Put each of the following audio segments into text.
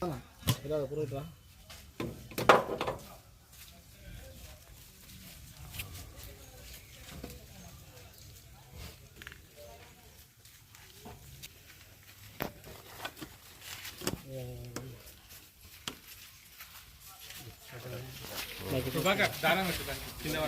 Mira, por otra. దారం కింద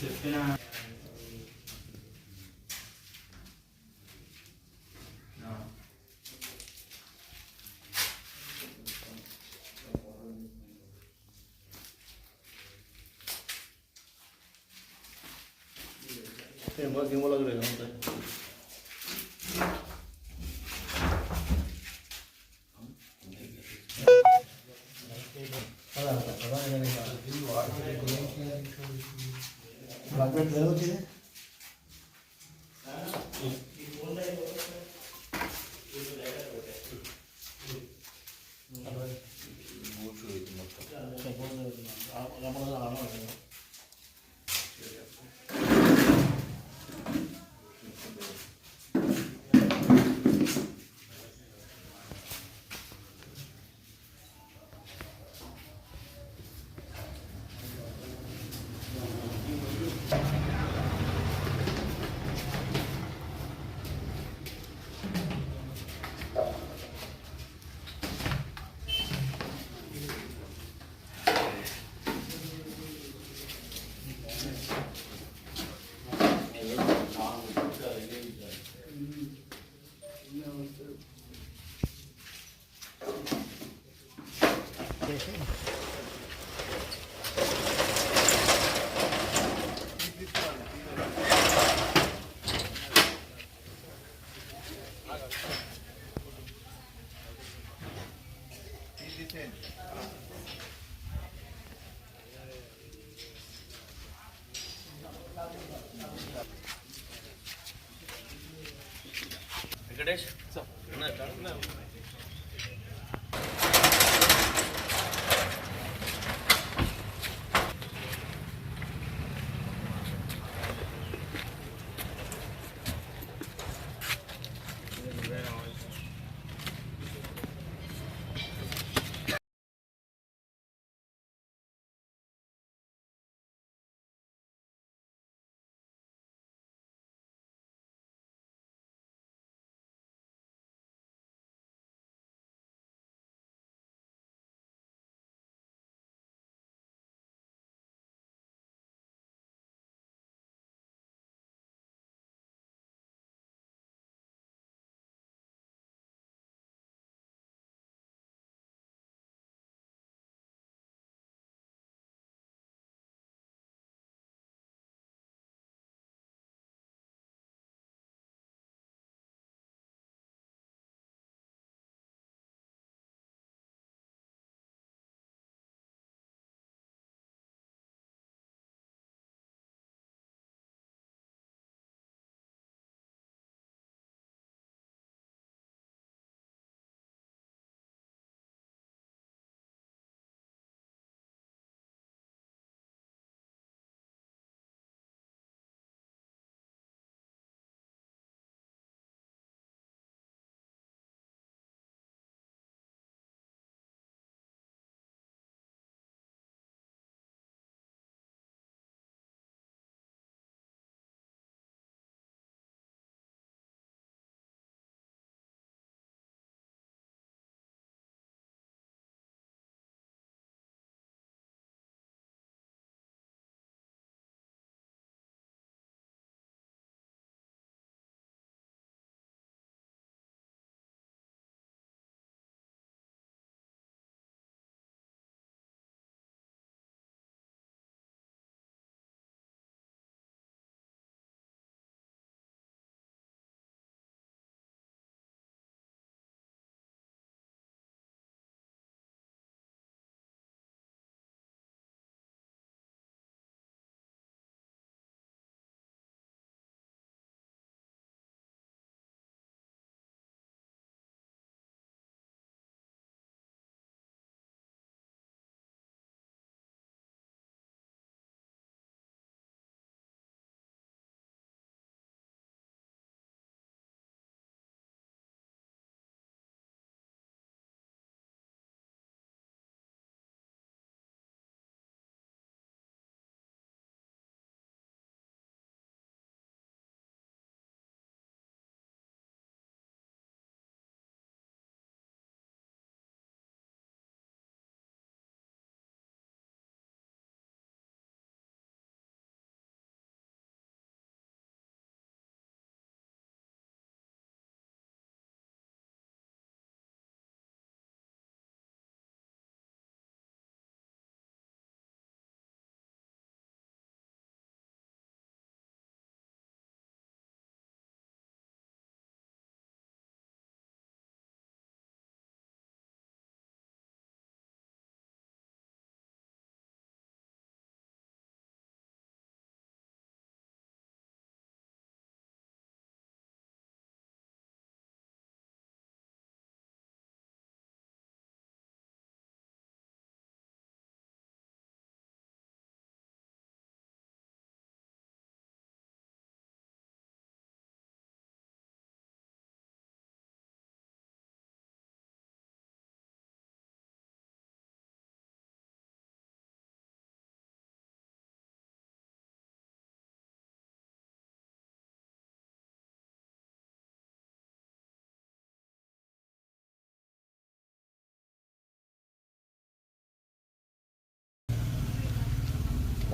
చెప్పిన गिमो लग रहा है వెంకటేష్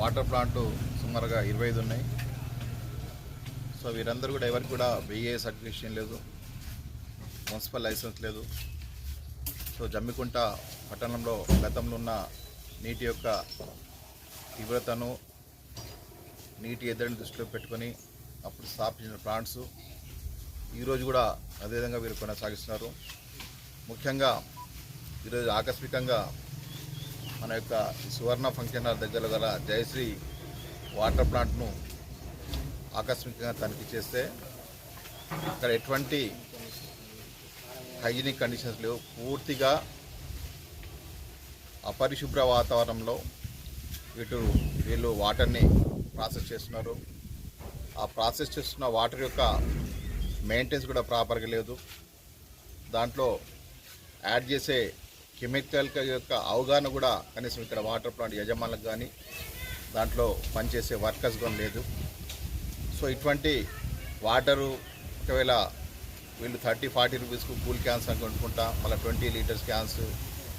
వాటర్ ప్లాంట్ సుమారుగా 25 ఉన్నాయి. సో వీరందరూ కూడా ఎవరికి కూడా బిఏ సర్టిఫికేషన్ లేదు, మున్సిపల్ లైసెన్స్ లేదు. సో జమ్మికుంట పట్టణంలో గతంలో ఉన్న నీటి యొక్క తీవ్రతను, నీటి ఎద్దడిని దృష్టిలో పెట్టుకొని అప్పుడు స్థాపించిన ప్లాంట్స్ ఈరోజు కూడా అదేవిధంగా వీరు కొనసాగిస్తున్నారు. ముఖ్యంగా ఈరోజు ఆకస్మికంగా మన యొక్క సువర్ణ ఫంక్షన్ హాల్ దగ్గర గల జయశ్రీ వాటర్ ప్లాంట్ను ఆకస్మికంగా తనిఖీ చేస్తే అక్కడ ఎటువంటి హైజీనిక్ కండిషన్స్ లేవు. పూర్తిగా అపరిశుభ్ర వాతావరణంలో వీళ్ళు వాటర్ని ప్రాసెస్ చేస్తున్నారు. ఆ ప్రాసెస్ చేస్తున్న వాటర్ యొక్క మెయింటెనెన్స్ కూడా ప్రాపర్గా లేదు. దాంట్లో యాడ్ చేసే కెమికల్ యొక్క అవగాహన కూడా కనీసం ఇక్కడ వాటర్ ప్లాంట్ యజమానులకు కానీ దాంట్లో పనిచేసే వర్కర్స్ కానీ లేదు. సో ఇటువంటి వాటరు ఒకవేళ వీళ్ళు 30-40 రూపీస్కు కూల్ క్యాన్స్ అని కొనుక్కుంటా మళ్ళీ 20 లీటర్స్ క్యాన్స్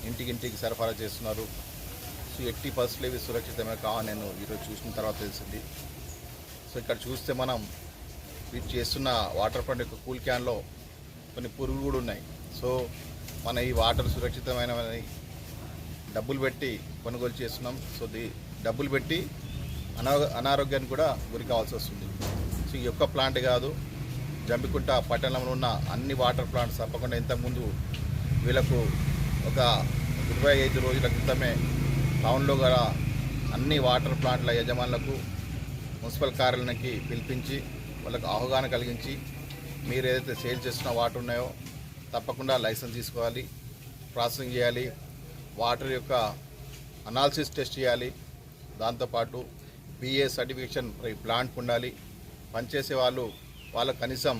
ఇంటికి సరఫరా చేస్తున్నారు. సో 80% ఇవి సురక్షితమే కావని నేను ఈరోజు చూసిన తర్వాత తెలిసింది. సో ఇక్కడ చూస్తే మనం వీటి చేస్తున్న వాటర్ ప్లాంట్ యొక్క కూల్ క్యాన్లో కొన్ని పురుగులు కూడా ఉన్నాయి. సో మన ఈ వాటర్ సురక్షితమైనవని డబ్బులు పెట్టి కొనుగోలు చేస్తున్నాం. సో డబ్బులు పెట్టి అనారోగ్యానికి కూడా గురి కావాల్సి వస్తుంది. సో ఈ యొక్క ప్లాంట్ కాదు, జంబికుంట పట్టణంలో ఉన్న అన్ని వాటర్ ప్లాంట్స్ తప్పకుండా ఇంతకుముందు వీళ్ళకు ఒక 25 రోజుల క్రితమే టౌన్లో గల అన్ని వాటర్ ప్లాంట్ల యజమానులకు మున్సిపల్ కార్యాలయానికి పిలిపించి వాళ్ళకు అవగాహన కలిగించి మీరు ఏదైతే సేల్ చేస్తున్న వాటర్ ఉన్నాయో తప్పకుండా లైసెన్స్ తీసుకోవాలి, ప్రాసెసింగ్ చేయాలి, వాటర్ యొక్క అనాలిసిస్ టెస్ట్ చేయాలి, దాంతోపాటు బిఏ సర్టిఫికేషన్ ప్లాంట్కి ఉండాలి. పనిచేసే వాళ్ళకు కనీసం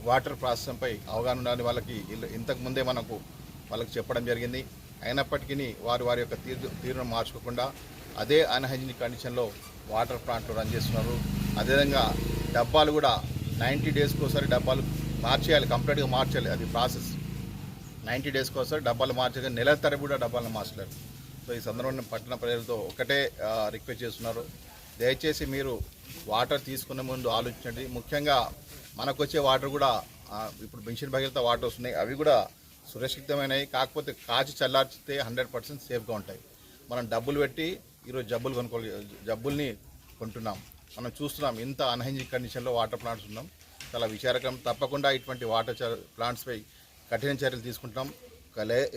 వాటర్ ప్రాసెసింగ్పై అవగాహన ఉండాలి. వాళ్ళకి ఇంతకుముందే వాళ్ళకి చెప్పడం జరిగింది. అయినప్పటికీ వారి యొక్క తీరును మార్చుకోకుండా అదే అన్హైజీనిక్ కండిషన్లో వాటర్ ప్లాంట్లు రన్ చేస్తున్నారు. అదేవిధంగా డబ్బాలు కూడా 90 డేస్కి ఒకసారి డబ్బాలు మార్చేయాలి, కంప్లీట్గా మార్చాలి. అది ప్రాసెస్. 90 డేస్కి ఒకసారి డబ్బాలు మార్చాలి, నెలల తరబడి కూడా డబ్బాలను మార్చలేరు. సో ఈ సందర్భంలో పట్టణ ప్రజలతో ఒకటే రిక్వెస్ట్ చేస్తున్నారు, దయచేసి మీరు వాటర్ తీసుకునే ముందు ఆలోచించండి. ముఖ్యంగా మనకు వచ్చే వాటర్ కూడా ఇప్పుడు మిషన్ భగీరథ వాటర్ వస్తున్నాయి, అవి కూడా సురక్షితమైనవి. కాకపోతే కాచి చల్లార్చితే 100% సేఫ్గా ఉంటాయి. మనం డబ్బులు పెట్టి ఈరోజు జబ్బుల్ని కొంటున్నాం. మనం చూస్తున్నాం ఇంత అన్హైజీనిక్ కండిషన్లో వాటర్ ప్లాంట్స్ ఉన్నాం. చాలా విచారకరం. తప్పకుండా ఇటువంటి వాటర్ ప్లాంట్స్పై కఠిన చర్యలు తీసుకుంటాం.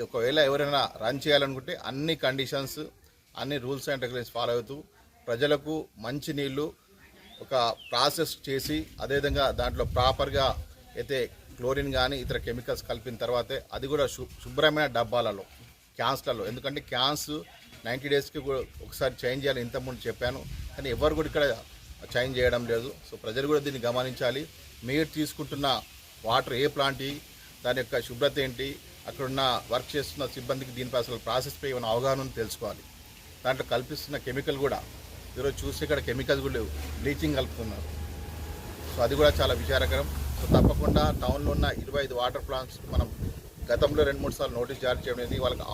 ఒకవేళ ఎవరైనా రన్ చేయాలనుకుంటే అన్ని కండిషన్స్, అన్ని రూల్స్ అండ్ రెగ్యులేషన్స్ ఫాలో అవుతూ ప్రజలకు మంచి నీళ్లు ఒక ప్రాసెస్ చేసి అదేవిధంగా దాంట్లో ప్రాపర్గా అయితే క్లోరిన్ కానీ ఇతర కెమికల్స్ కలిపిన తర్వాతే అది కూడా శుభ్రమైన డబ్బాలలో, క్యాన్స్లలో. ఎందుకంటే క్యాన్స్ 90 డేస్కి కూడా ఒకసారి చేంజ్ చేయాలి, ఇంతకుముందు చెప్పాను. కానీ ఎవరు కూడా ఇక్కడ చేంజ్ చేయడం లేదు. సో ప్రజలు కూడా దీన్ని గమనించాలి. మీరు తీసుకుంటున్న వాటర్ ఏ ప్లాంట్, దాని యొక్క శుభ్రత ఏంటి, అక్కడున్న వర్క్ చేస్తున్న సిబ్బందికి దీనిపై అసలు ప్రాసెస్పై ఏమైనా అవగాహన తెలుసుకోవాలి. దాంట్లో కల్పిస్తున్న కెమికల్ కూడా ఈరోజు చూసి ఇక్కడ కెమికల్స్ కూడా బ్లీచింగ్ కలుపుతున్నారు. సో అది కూడా చాలా విచారకరం. సో తప్పకుండా టౌన్లో ఉన్న 25 వాటర్ ప్లాంట్స్ మనం గతంలో 2-3 సార్లు నోటీస్ జారీ చేయడం జరిగింది. వాళ్ళకి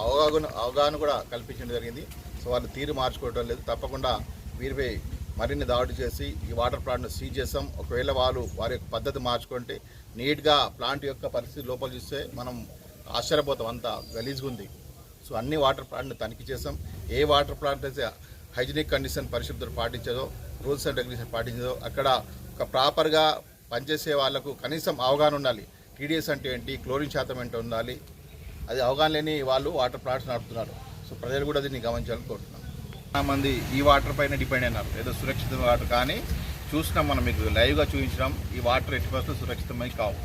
అవగాహన కూడా కల్పించడం జరిగింది. సో వాళ్ళు తీరు మార్చుకోవడం లేదు. తప్పకుండా వీరిపై మరిన్ని దాడి చేసి ఈ వాటర్ ప్లాంట్ను సీజ్ చేస్తాం. ఒకవేళ వారి యొక్క పద్ధతి మార్చుకుంటే నీట్గా ప్లాంట్ యొక్క పరిస్థితి లోపల చూస్తే మనం ఆశ్చర్యపోతాం, అంత గలీజ్గా ఉంది. సో అన్ని వాటర్ ప్లాంట్ను తనిఖీ చేస్తాం. ఏ వాటర్ ప్లాంట్ అయితే హైజీనిక్ కండిషన్ పరిశుభ్రత పాటించదో, రూల్స్ అండ్ రెగ్యులేషన్ పాటించదో అక్కడ ఒక ప్రాపర్గా పనిచేసే వాళ్లకు కనీసం అవగాహన ఉండాలి. టీడీఎస్ అంటే ఏంటి, క్లోరిన్ శాతం ఏంటో ఉండాలి. అది అవగాహన లేని వాళ్ళు వాటర్ ప్లాంట్స్ నడుపుతున్నారు. సో ప్రజలు కూడా దీన్ని గమనించాలని కోరుతున్నాం. చాలామంది ఈ వాటర్ పైన డిపెండ్ అయినారు, ఏదో సురక్షితమైన వాటర్. కానీ చూసినాం, మనం మీకు లైవ్గా చూపించడం ఈ వాటర్ 80% సురక్షితమై కావు.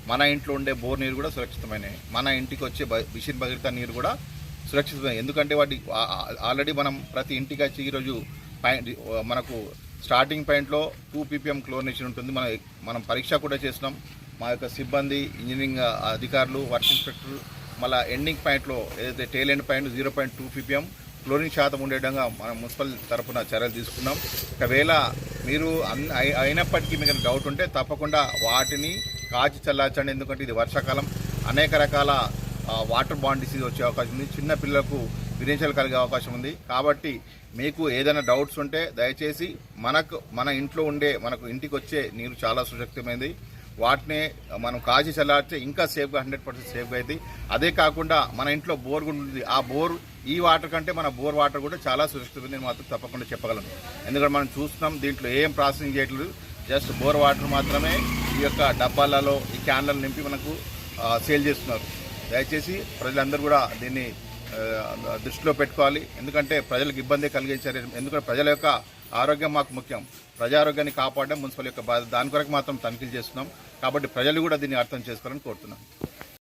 మన ఇంట్లో ఉండే బోర్ నీరు కూడా సురక్షితమైనవి. మన ఇంటికి వచ్చే మిషన్ భగీరథ నీరు కూడా సురక్షితమైన. ఎందుకంటే వాటి ఆల్రెడీ మనం ప్రతి ఇంటికి వచ్చి ఈరోజు మనకు స్టార్టింగ్ పాయింట్లో 2 ppm క్లోరినేషన్ ఉంటుంది. మనం పరీక్ష కూడా చేసినాం. మా యొక్క సిబ్బంది, ఇంజనీరింగ్ అధికారులు, వర్క్ ఇన్స్పెక్టర్, మళ్ళీ ఎండింగ్ పాయింట్లో ఏదైతే టేల్ ఎండ్ పాయింట్ 0.2 ppm క్లోరిన్ శాతం ఉండేటంగా మనం మున్సిపల్ తరఫున చర్యలు తీసుకున్నాం. ఒకవేళ మీరు అయినప్పటికీ మీకు డౌట్ ఉంటే తప్పకుండా వాటిని కాచి చల్లార్చండి. ఎందుకంటే ఇది వర్షాకాలం, అనేక రకాల వాటర్ బాండ్ డిసీజ్ వచ్చే అవకాశం ఉంది. చిన్న పిల్లలకు విరేచనాలు కలిగే అవకాశం ఉంది. కాబట్టి మీకు ఏదైనా డౌట్స్ ఉంటే దయచేసి మన ఇంట్లో ఉండే మనకు ఇంటికి వచ్చే నీరు చాలా సురక్షితమైనది. వాటినే మనం కాచి చల్లారితే ఇంకా సేఫ్గా 100% సేఫ్గా అవుతుంది. అదే కాకుండా మన ఇంట్లో బోర్ కూడా ఉంటుంది. ఆ బోర్ ఈ వాటర్ కంటే మన బోర్ వాటర్ కూడా చాలా సురక్షితమైనది మాత్రం తప్పకుండా చెప్పగలను. ఎందుకంటే మనం చూస్తున్నాం దీంట్లో ఏం ప్రాసెసింగ్ చేయట్లేదు, జస్ట్ బోర్ వాటర్ మాత్రమే ఈ యొక్క డబ్బాలలో ఈ క్యాన్లను నింపి మనకు సేల్ చేస్తున్నారు. దయచేసి ప్రజలందరూ కూడా దీన్ని దృష్టిలో పెట్టుకోవాలి. ఎందుకంటే ప్రజలకు ఇబ్బంది కలిగించారు. ఎందుకంటే ప్రజల యొక్క ఆరోగ్యం మాకు ముఖ్యం. ప్రజారోగ్యాన్ని కాపాడడం మున్సిపల్ యొక్క బాధ్యత. దాని కొరకు మాత్రం తనిఖీలు చేస్తున్నాం. కాబట్టి ప్రజలు కూడా దీన్ని అర్థం చేసుకోవాలని కోరుతున్నాం.